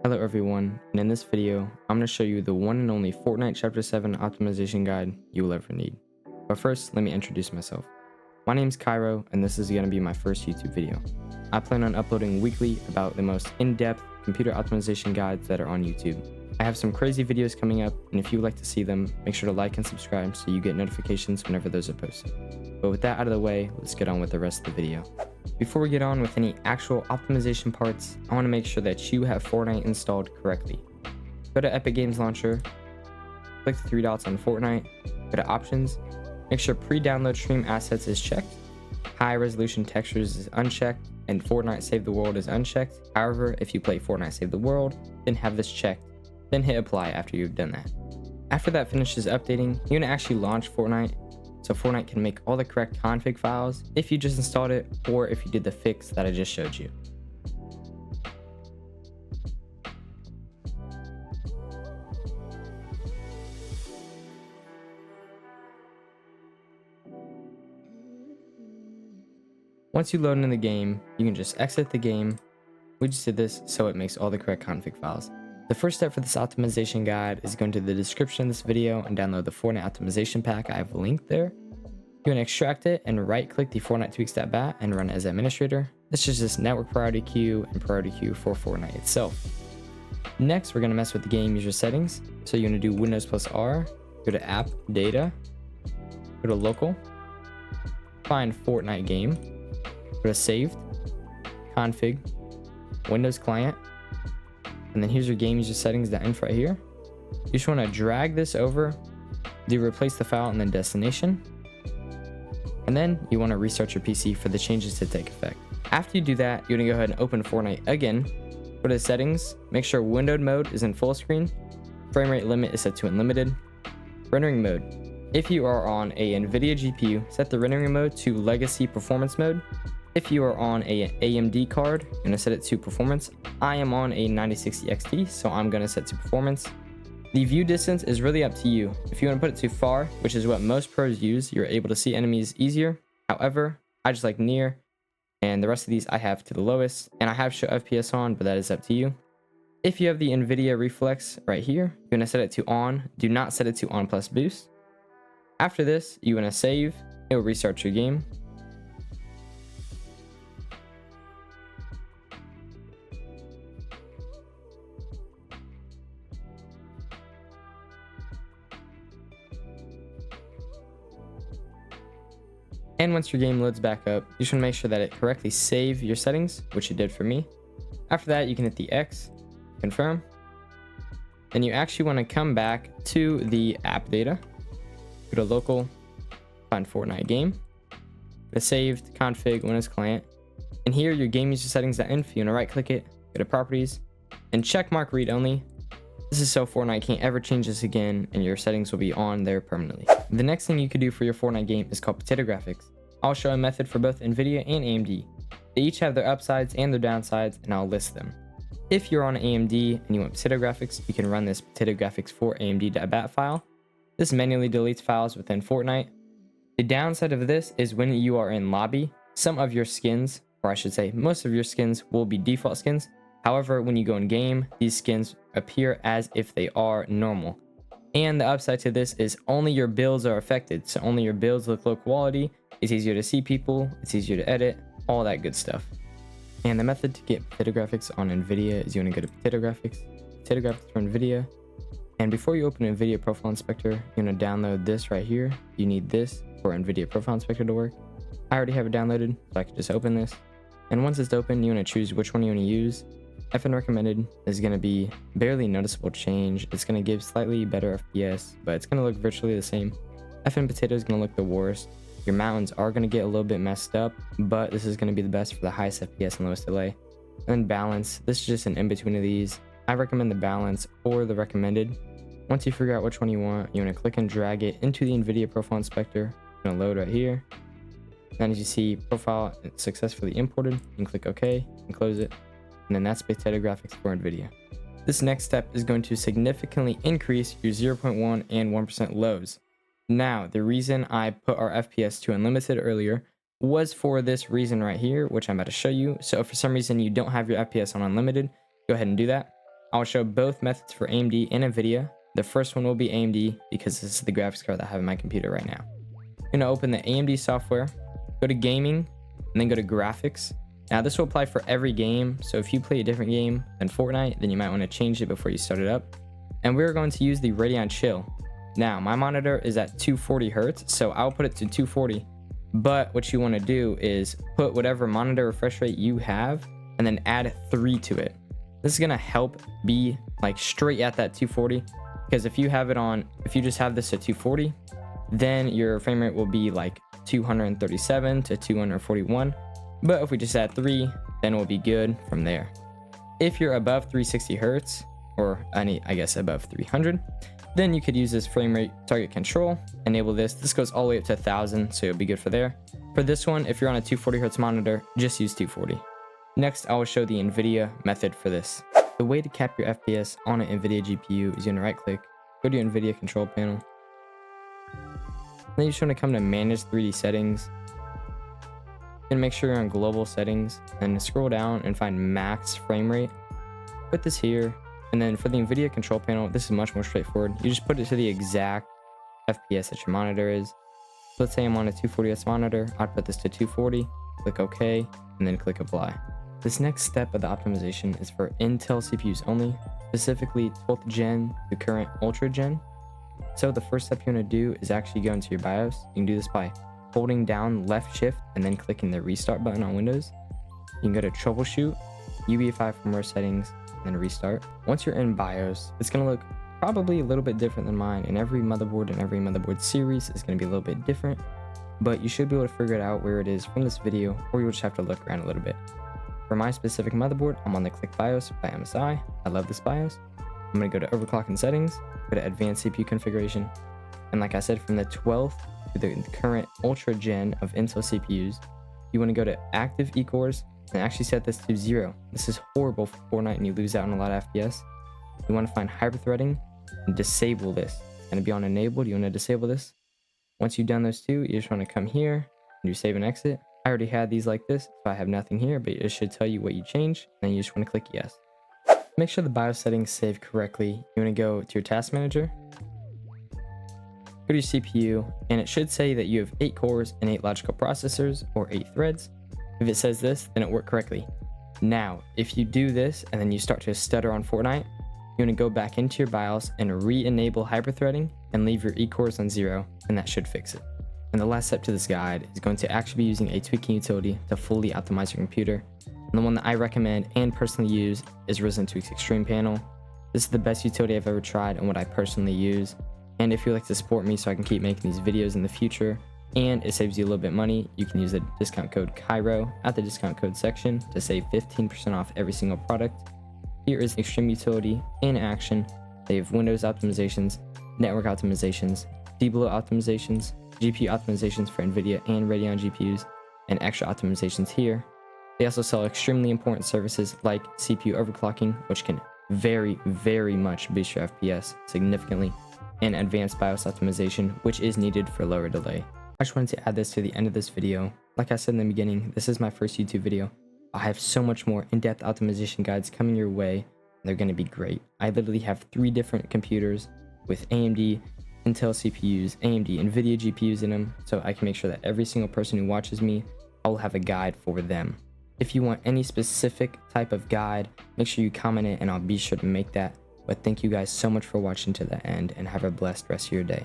Hello everyone, and in this video, I'm going to show you the one and only Fortnite Chapter 7 optimization guide you will ever need. But first, let me introduce myself. My name's Cairo, and this is going to be my first YouTube video. I plan on uploading weekly about the most in-depth computer optimization guides that are on YouTube. I have some crazy videos coming up, and if you would like to see them, make sure to like and subscribe so you get notifications whenever those are posted. But with that out of the way, let's get on with the rest of the video. Before we get on with any actual optimization parts, I want to make sure that you have Fortnite installed correctly. Go to Epic Games Launcher, click the three dots on Fortnite, go to Options, make sure pre-download stream assets is checked, high resolution textures is unchecked, and Fortnite Save the World is unchecked. However, if you play Fortnite Save the World, then have this checked, then hit apply after you've done that. After that finishes updating, you're going to actually launch Fortnite, so Fortnite can make all the correct config files if you just installed it or if you did the fix that I just showed you. Once you load in the game, you can just exit the game. We just did this so it makes all the correct config files. The first step for this optimization guide is go into the description of this video and download the Fortnite optimization pack I have linked there. You want to extract it and right click the fortnitetweaks.bat and run it as administrator. This is just network priority queue and priority queue for Fortnite itself. Next, we're going to mess with the game user settings. So you're going to do Windows plus R, go to app data, go to local, find Fortnite game, go to saved, config, Windows client, and then here's your game user settings.inf right here. You just want to drag this over, do replace the file and then destination. And then you want to restart your PC for the changes to take effect. After you do that, you're going to go ahead and open Fortnite again. Go to settings, make sure windowed mode is in full screen, frame rate limit is set to unlimited, rendering mode. If you are on a NVIDIA GPU, set the rendering mode to legacy performance mode. If you are on a AMD card, you're going to set it to performance. I am on a 9060 XT, so I'm going to set to performance. The view distance is really up to you. If you want to put it too far, which is what most pros use, you're able to see enemies easier. However, I just like near, and the rest of these I have to the lowest, and I have show FPS on, but that is up to you. If you have the NVIDIA Reflex right here, you're going to set it to on. Do not set it to on plus boost. After this, you want to save. It will restart your game. And once your game loads back up, you should make sure that it correctly save your settings, which it did for me. After that, you can hit the X, confirm. Then you actually want to come back to the app data, go to local, find Fortnite game, go to saved, config, Windows client. And here your game user settings.inf, you want to right click it, go to properties, and check mark read only. This is so Fortnite can't ever change this again and your settings will be on there permanently. The next thing you could do for your Fortnite game is called potato graphics. I'll show a method for both NVIDIA and AMD. They each have their upsides and their downsides, and I'll list them. If you're on AMD and you want potato graphics, you can run this potato graphics for AMD.bat file. This manually deletes files within Fortnite. The downside of this is when you are in lobby, some of your skins, or I should say most of your skins, will be default skins. However, when you go in game, these skins appear as if they are normal. And the upside to this is only your builds are affected. So only your builds look low quality. It's easier to see people. It's easier to edit. All that good stuff. And the method to get potato graphics on NVIDIA is you want to go to potato graphics for NVIDIA. And before you open NVIDIA Profile Inspector, you're going to download this right here. You need this for NVIDIA Profile Inspector to work. I already have it downloaded, so I can just open this. And once it's open, you want to choose which one you want to use. FN recommended is going to be barely noticeable change. It's going to give slightly better FPS, but it's going to look virtually the same. FN potato is going to look the worst. Your mountains are going to get a little bit messed up, but this is going to be the best for the highest FPS and lowest delay. And then balance, this is just an in-between of these. I recommend the balance or the recommended. Once you figure out which one you want to click and drag it into the NVIDIA Profile Inspector. It's going to load right here. Then as you see, profile successfully imported. You can click OK and close it. And then that's potato graphics for NVIDIA. This next step is going to significantly increase your 0.1 and 1% lows. Now, the reason I put our FPS to unlimited earlier was for this reason right here, which I'm about to show you. So if for some reason you don't have your FPS on unlimited, go ahead and do that. I'll show both methods for AMD and NVIDIA. The first one will be AMD because this is the graphics card that I have in my computer right now. I'm gonna open the AMD software, go to gaming, and then go to graphics. Now this will apply for every game, so if you play a different game than Fortnite, then you might want to change it before you start it up. And we're going to use the Radeon Chill. Now my monitor is at 240 Hertz, so I'll put it to 240. But what you want to do is put whatever monitor refresh rate you have and then add 3 to it. This is gonna help be like straight at that 240, because if you just have this at 240, then your frame rate will be like 237 to 241. But if we just add 3, then we'll be good from there. If you're above 360 Hertz, or I guess above 300, then you could use this frame rate target control, enable this. This goes all the way up to 1000, so you'll be good for there. For this one, if you're on a 240 Hertz monitor, just use 240. Next, I will show the NVIDIA method for this. The way to cap your FPS on an NVIDIA GPU is you're gonna right click, go to your NVIDIA control panel. Then you're just gonna come to manage 3D settings. And make sure you're on global settings and scroll down and find max frame rate. Put this here. And then for the NVIDIA control panel, this is much more straightforward. You just put it to the exact FPS that your monitor is. So let's say I'm on a 240Hz monitor. I'd put this to 240, click OK, and then click apply. This next step of the optimization is for Intel CPUs only, specifically 12th gen to current Ultra gen. So the first step you're going to do is actually go into your BIOS. You can do this by holding down left shift and then clicking the restart button on Windows. You can go to troubleshoot, UEFI firmware settings, and then restart. Once you're in BIOS, it's going to look probably a little bit different than mine, and every motherboard and every motherboard series is going to be a little bit different, but you should be able to figure it out where it is from this video, or you'll just have to look around a little bit. For my specific motherboard, I'm on the Click BIOS by MSI. I love this BIOS. I'm going to go to overclocking settings, go to advanced CPU configuration, and like I said, from the 12th to the current Ultra gen of Intel CPUs, you want to go to active eCores and actually set this to 0. This is horrible for Fortnite and you lose out on a lot of FPS. You want to find hyperthreading and disable this. It's going to be on enabled. You want to disable this. Once you've done those two, you just want to come here and do save and exit. I already had these like this, so I have nothing here, but it should tell you what you changed. And then you just want to click yes. Make sure the BIOS settings save correctly. You want to go to your task manager, go to your CPU, and it should say that you have 8 cores and 8 logical processors or 8 threads. If it says this, then it worked correctly. Now, if you do this and then you start to stutter on Fortnite, you want to go back into your BIOS and re-enable hyperthreading and leave your eCores on 0, and that should fix it. And the last step to this guide is going to actually be using a tweaking utility to fully optimize your computer. And the one that I recommend and personally use is risxntweaks Extreme Panel. This is the best utility I've ever tried and what I personally use. And if you'd like to support me so I can keep making these videos in the future, and it saves you a little bit of money, you can use the discount code Cairo at the discount code section to save 15% off every single product. Here is Extreme Utility in action. They have Windows optimizations, network optimizations, debloat optimizations, GPU optimizations for NVIDIA and Radeon GPUs, and extra optimizations here. They also sell extremely important services like CPU overclocking, which can very, very much boost your FPS significantly, and advanced BIOS optimization, which is needed for lower delay. I just wanted to add this to the end of this video. Like I said in the beginning, this is my first YouTube video. I have so much more in-depth optimization guides coming your way. They're going to be great. I literally have 3 different computers with AMD, Intel CPUs, AMD, NVIDIA GPUs in them, so I can make sure that every single person who watches me, I will have a guide for them. If you want any specific type of guide, make sure you comment it and I'll be sure to make that. But thank you guys so much for watching to the end, and have a blessed rest of your day.